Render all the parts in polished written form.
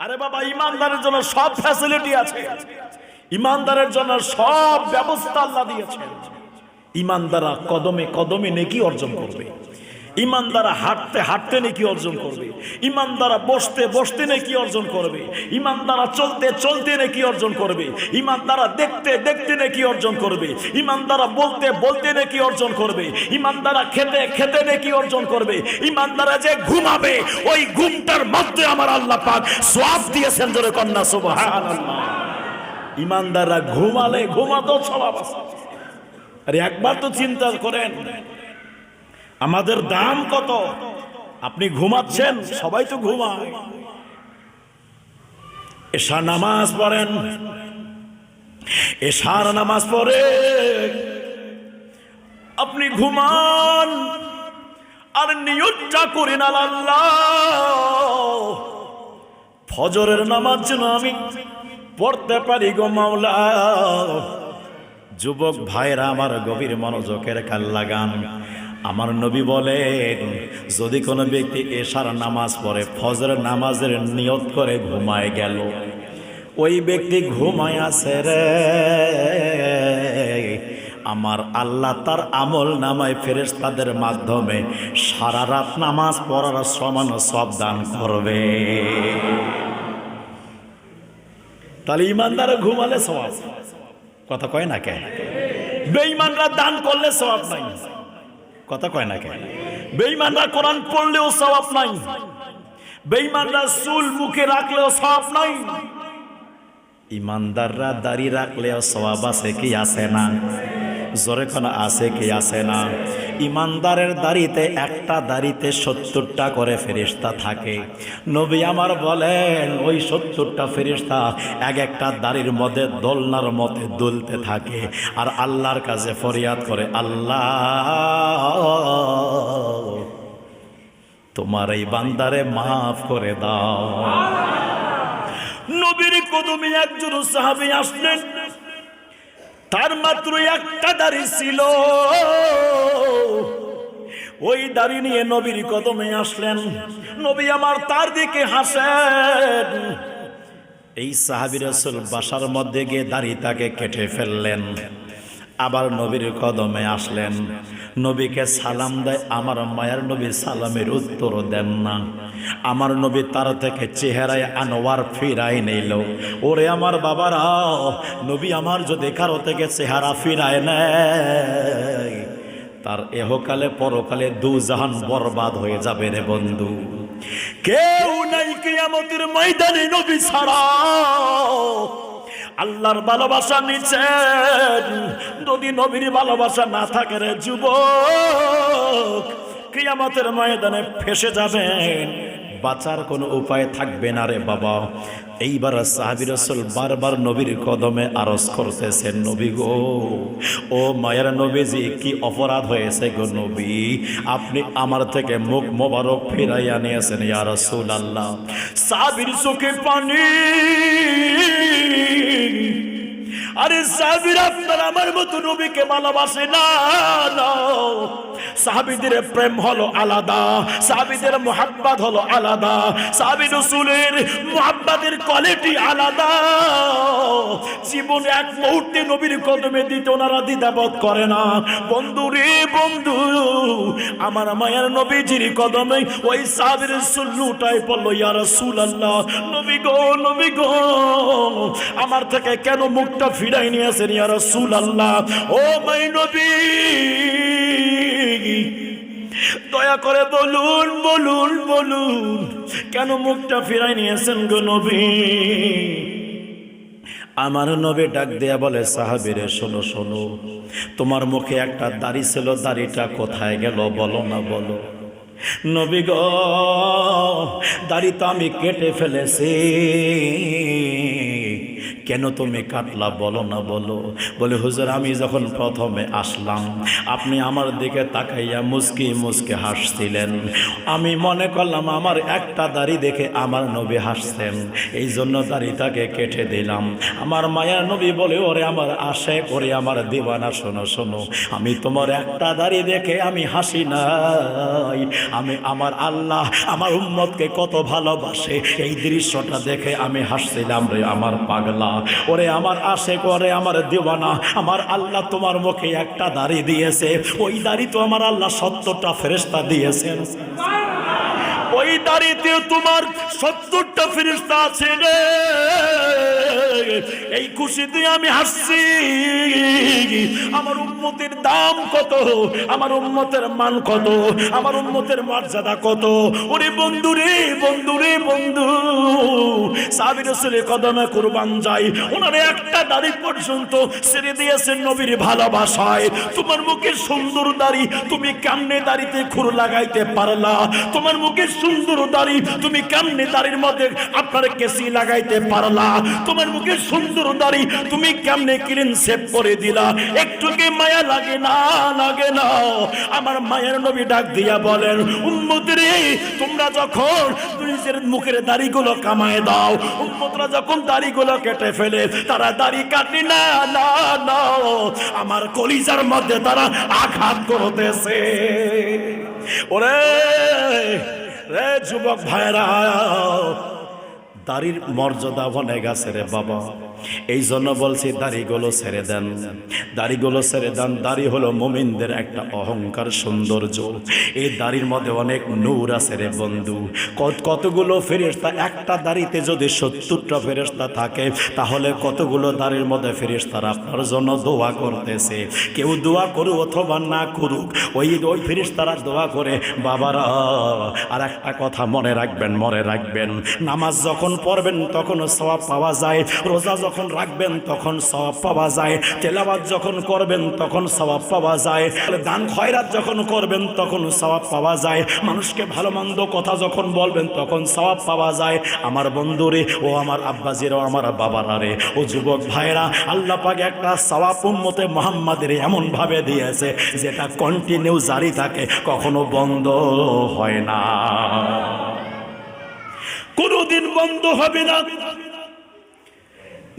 আরে বাবা, ইমানদারের জন্য সব ফ্যাসিলিটি আছে, ইমানদারের জন্য সব ব্যবস্থা আল্লাহ দিয়েছেন। ইমানদাররা কদমে কদমে নেকি অর্জন করবে, ইমানদাররা হাঁটতে হাঁটতে নেকি অর্জন করবে, ইমানদাররা বসতে বসতে নেকি অর্জন করবে, ইমানদাররা চলতে চলতে নেকি অর্জন করবে, ইমানদাররা দেখতে দেখতে নেকি অর্জন করবে, ইমানদাররা বলতে বলতে নেকি অর্জন করবে, ইমানদাররা খেতে খেতে নেকি অর্জন করবে, ইমানদাররা যে ঘুমাবে ওই ঘুমটার মধ্যে আমার আল্লাহ পাক সওয়াব দিয়েছেন। জোরে কন্যা সুবহানাল্লাহ। ইমানদাররা ঘুমালে ঘুমাতেও সওয়াব আছে। আরে একবার তো চিন্তা করেন আমাদের দাম কত। আপনি ঘুমাচ্ছেন, সবাই তো ঘুমায়। এশার নামাজ পড়েন, এশার নামাজ পড়ে আপনি ঘুমান আর নিয়তটা করেন আল্লাহ ফজরের নামাজ যেন আমি পড়তে পারি গো মাওলা। যুবক ভাইরা আমার গভীর মনোযোগের কান লাগান। আমার নবী বলেন, যদি কোনো ব্যক্তি এশার নামাজ পড়ে ফজরের নামাজের নিয়ত করে ঘুমায় গেল, ওই ব্যক্তি ঘুমায় আছে রে, আমার আল্লাহ তার আমল নামায় ফেরেশতাদের মাধ্যমে সারা রাত নামাজ পড়ার সমান সওয়াব দান করবে। তাহলে ইমানদার ঘুমালে সওয়াব, কথা কয় না কেন? বেঈমানরা দান করলে সওয়াব নাই, কথা কয় না কেন? বেঈমানরা কোরআন পড়লেও সওয়াব নাই, বেঈমানরা চুল মুখে রাখলেও সওয়াব নাই। ইমানদাররা দাড়ি রাখলেও সওয়াব আছে কি আছে না? জোরে কোনা আছে কি আছে না? ইমানদারের দাড়িতে একটা দাড়িতে 70টা করে ফেরেশতা থাকে। নবী আমার বলেন ওই 70টা ফেরেশতা এক একটা দাড়ির মধ্যে দোলনার মধ্যে দুলতে থাকে আর আল্লাহর কাছে ফরিয়াদ করে, আল্লাহ তোমার এই বান্দারে মাফ করে দাও। নবীর কদমে একজন সাহাবী আসলেন, তার মাত্র একটা দাড়ি ছিল। ওই দাড়ি নিয়ে নবীর কদমে আসলেন। নবী আমার তার দিকে হাসেন। এই সাহাবী রাসূল বাসার মধ্যে গিয়ে দাড়িটাকে কেটে ফেললেন, আবার নবীর কদমে আসলেন, নবীকে সালাম দেয়। আমার মায়ের নবী সালামের উত্তর দেন না। আমার নবী তার থেকে চেহারায় আনোয়ার ফিরাই নিল। ওরে আমার বাবারা, নবী আমার যদি কারো থেকে চেহারা ফিরায় নেয়, তার এহকালে পরকালে দুজাহান বরবাদ হয়ে যাবে রে বন্ধু। কেউ নাই কিয়ামতের ময়দানে নবী ছাড়া। আল্লাহর ভালোবাসা নিচ্ছেন, যদি নবীর ভালোবাসা না থাকে রে যুবক, কিয়ামতের ময়দানে ফেসে যাবেন, বাঁচার কোনো উপায় থাকবে না রে বাবা। এইবার সাহাবী রাসূল বারবার নবীর কদমে আরজ করতেছেন, নবী গো, ও মায়ের নবীজি, কি অপরাধ হয়েছে গো নবী? আপনি আমার থেকে মুখ মোবারক ফিরাইয়া নিয়েছেন ইয়া রাসূলুল্লাহ। সাহাবীর চোখে পানি। আরে সাহাবীরা আপনারা আমার মতো নবীকে ভালোবাসে না। সাহাবীদের প্রেম হলো আলাদা, সাহাবীদের মুহাব্বত হলো আলাদা, সাহাবী রাসূলের মুহাব্বতের কোয়ালিটি আলাদা। জীবনে এক মুহূর্তে নবীর কদমে দিতে ওনারা দ্বিধাবোধ করে না। বন্ধু রে বন্ধু, আমার মায়ের নবীজির কদমে ওই সাহাবী রাসূল লুটাই পড়লো, ইয়া রাসূলুল্লাহ, নবী গো, নবী গো, আমার থেকে কেন মুখটা ফিরাই নিয়েছেন ইয়া রাসূলুল্লাহ? ও মাই নবী, দয়া করে বলুন বলুন বলুন, কেন মুখটা ফিরাই নিয়েছেন গো নবী? আমার নবী ডাক দেয়া বলে, সাহাবীরে শোনো শোনো, তোমার মুখে একটা দাড়ি ছিল, দাড়িটা কোথায় গেল বলো না বলো। নবী গো, দাড়ি তো আমি কেটে ফেলেছি, কেন তুমি কাটলা বলো না বলো। বলে হুজুর আমি যখন প্রথমে আসলাম আপনি আমার দিকে তাকাইয়া মুস্কি মুস্কি হাসছিলেন, আমি মনে করলাম আমার একটা দাড়ি দেখে আমার নবী হাসছেন, এই জন্য দাড়িটাকে কেটে দিলাম। আমার মায়ার নবী বলে ওরে আমার আশে করে আমার দিওয়ানা, শোনো শোনো, আমি তোমার একটা দাড়ি দেখে আমি হাসি নাই, আমি আমার আল্লাহ আমার উম্মতকে কত ভালোবাসে এই দৃশ্যটা দেখে আমি হাসছিলাম রে আমার পাগলা। ওরে আমার আশে করে আমার দিওয়ানা, আমার আল্লাহ তোমার মুখে একটা দাড়ি দিয়েছে, ওই দাড়ি তো আমার আল্লাহ 70টা ফেরেশতা দিয়েছেন, ওই দাড়িতে তোমার 70টা ফেরেশতা আছে রে। এই খুশিতে আমি হাসছি। আমার উম্মতের দাম কত, আমার উম্মতের মান কত, আমার উম্মতের মর্যাদা কত। ওরে বন্ধু রে বন্ধু রে বন্ধু, সাহাবী রাসূলের কদমে কুরবান যাই, ওনার একটা দাড়ি পর্যন্ত ছেড়ে দিয়েছেন নবীর ভালোবাসায়। তোমার মুখে সুন্দর দাড়ি, তুমি কেমনে দাড়িতে খুর লাগাইতে পারলা? তোমার মুখে সুন্দর দাড়ি, তুমি কেমনে দাড়ির মধ্যে আপনার কেসি লাগাইতে পারলা? তোমার মুখে সুন্দর দাড়ি, তুমি কেমনে ক্লিন শেভ করে দিলা? একটু কি মায়া লাগে না? লাগে না? আমার মায়ের নবী ডাক দিয়া বলেন, উম্মতরে তোমরা যখন নিজের মুখের দাড়িগুলো কামায় দাও, উম্মতরা যখন দাড়িগুলো কেটে ফেলে, তারা দাড়ি কাটে না, না না, আমার কলিজার মধ্যে তারা আঘাত করতেছে। ওরে রে যুবক ভাইরা, দাড়ির মর্যাদা অনেক আছে রে বাবা, এই জন্য বলছি দাড়িগুলো ছেড়ে দেন, দাড়িগুলো ছেড়ে দেন। দাড়ি হলো মুমিনদের একটা অহংকার, সৌন্দর্য। এই দাড়ির মধ্যে অনেক নূর আছে রে বন্ধু। কতগুলো ফেরেশতা, একটা দাড়িতে যদি 70টা ফেরেশতা থাকে তাহলে কতগুলো দাড়ির মধ্যে ফেরেশতারা আপনার জন্য দোয়া করতেছে। কেউ দোয়া করুক অথবা না করুক, ওই ফেরেশতারা দোয়া করে। বাবারা আর একটা কথা মনে রাখবেন, মনে রাখবেন, নামাজ যখন পড়বেন তখন সওয়াব পাওয়া যায়, রোজা যখন রাখবেন তখন সওয়াব পাওয়া যায়, তেলাওয়াত যখন করবেন তখন সওয়াব পাওয়া যায়, দান খয়রাত যখন করবেন তখন সওয়াব পাওয়া যায়, মানুষকে ভালো মন্দ কথা যখন বলবেন তখন সওয়াব পাওয়া যায়। আমার বন্ধুরে, ও আমার আব্বাজিরা, ও আমার বাবারা রে, ও যুবক ভাইরা, আল্লাহ পাক একটা সওয়াব উম্মতে মুহাম্মাদের এমন ভাবে দিয়েছে যেটা কন্টিনিউ জারি থাকে, কখনো বন্ধ হয় না, কোনদিন বন্ধ হবে না।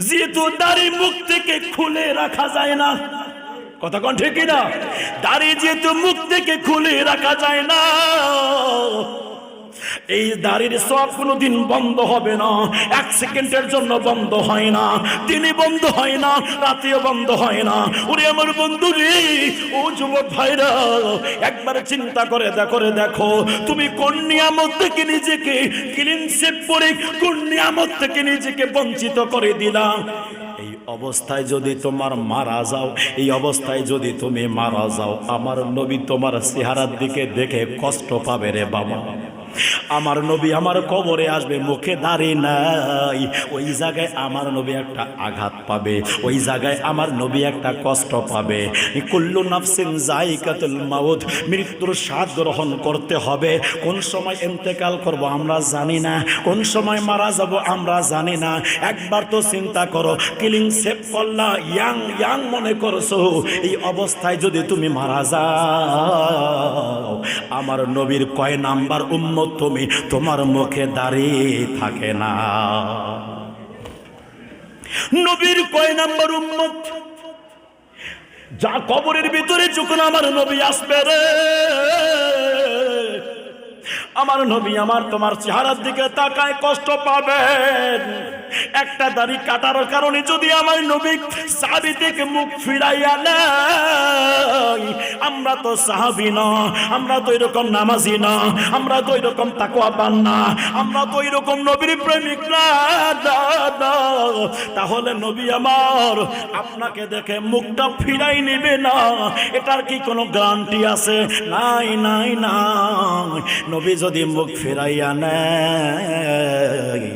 যেহেতু দাড়ি মুখ থেকে খুলে রাখা যায় না, কথা কোন ঠিক না? দাড়ি যেহেতু মুখ থেকে খুলে রাখা যায় না, এই দাড়ির সব কোনোদিন বন্ধ হবে না। 1 সেকেন্ডের জন্য বন্ধ হয় না, দিনে বন্ধ হয় না, রাতেও বন্ধ হয় না। ওরে আমার বন্ধু রে, ও যুবক ভাইরা, একবার চিন্তা করে দেখো তুমি কোন নিয়ামত থেকে নিজেকে ক্লিন শেভ করে, কোন নিয়ামত থেকে নিজেকে বঞ্চিত করে দিলা। এই অবস্থায় যদি তোমার মারা যাও, এই অবস্থায় যদি তুমি মারা যাও, আমার নবী তোমার চেহারার দিকে দেখে কষ্ট পাবে রে বাবা। আমার নবী আমার কবরে আসবে, মুখে দাড়ি নাই, ওই জায়গায় আমার নবী একটা আঘাত পাবে, ওই জায়গায় আমার নবী একটা কষ্ট পাবে। কুল্লু নাফসিন যায়িকাতুল মাউত, মৃত্যুর স্বাদ গ্রহণ করতে হবে। কোন সময় ইন্তেকাল করব আমরা জানি না, কোন সময় মারা যাব আমরা জানি না। একবার তো চিন্তা করো, ক্লিন শেভ করলা, ইয়াং মনে করছো, এই অবস্থায় যদি তুমি মারা যাও, আমার নবীর কয় নাম্বার উম্মত তুমি? তোমার মুখে দাড়ি থাকে না। নবীর কয় নাম্বার উম্মত? যা কবরের ভিতরে যখন আমার নবী আসবে রে, আমার নবী আমার তোমার চেহারার দিকে তাকায় কষ্ট পাবেন। একটা দাড়ি কাটার কারণে যদি আমার নবী সাহাবী থেকে মুখ ফিরাইয়া নেয়, আমরা তো সাহাবী না, আমরা তো এরকম নামাজি না, আমরা তো এরকম তাকওয়াবান না, আমরা তো এরকম নবীর প্রেমিক না, তাহলে নবী আমার আপনাকে দেখে মুখটা ফিরাই নেবে না, এটার কি কোনো গ্যারান্টি আছে? নাই নাই নাই। নবী যদি মুখ ফিরাইয়া নেয়,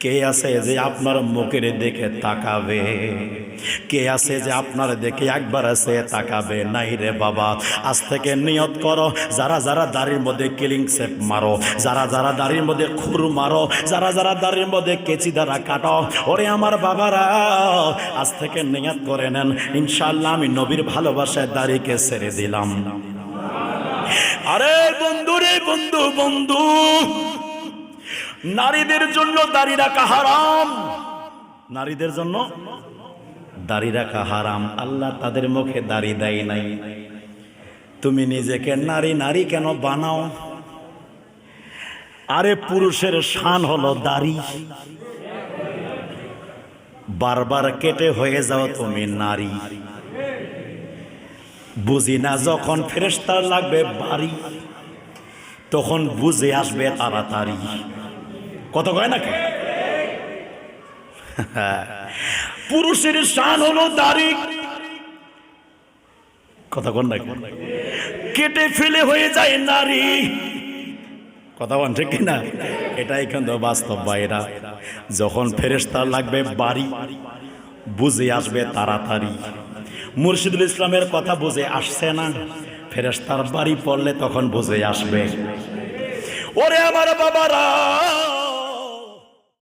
কে আছে যে আপনার মুখের দিকে তাকাবে? কে আছে যে আপনার দেখে একবার আছে তাকাবে? নাই রে বাবা। আজ থেকে নিয়ত করো, যারা যারা দাড়ির মধ্যে কিলিং শেপ মারো, যারা যারা দাড়ির মধ্যে খুর মারো, যারা যারা দাড়ির মধ্যে কেচি দ্বারা কাটো, ওরে আমার বাবারা আজ থেকে নিয়ত করে নেন, ইনশাআল্লাহ আমি নবীর ভালোবাসায় দাড়িকে ছেড়ে দিলাম। আরে বন্ধু রে বন্ধু, বন্ধু, নারীদের জন্য দাড়ি রাখা হারাম, নারীদের জন্য দাড়ি রাখা হারাম। আল্লাহ তাদের মুখে দাড়ি দেয় নাই। তুমি নিজেকে নারী নারী কেন বানাও? আরে পুরুষের শান হলো দাড়ি, বারবার কেটে হয়ে যাও তুমি নারী। বুঝি না যখন ফেরেশতার লাগবে বাড়ি, তখন বুঝে আসবে তাড়াতাড়ি। কত কয় নাকি? পুরুষের শান হলো দাড়ি, কথা কোন নাকি? কেটে ফেলে হয়ে যায় নারী, কথা বল ঠিক কিনা? এটাই কিন্তু বাস্তব ভাইরা। যখন ফেরেশতার লাগবে বাড়ি, বুঝে আসবে তাড়াতাড়ি। মুর্শিদুল ইসলামের কথা বুঝে আসছে না? ফেরেশতার বাড়ি পড়লে তখন বুঝে আসবে। ওরে আমার বাবারা,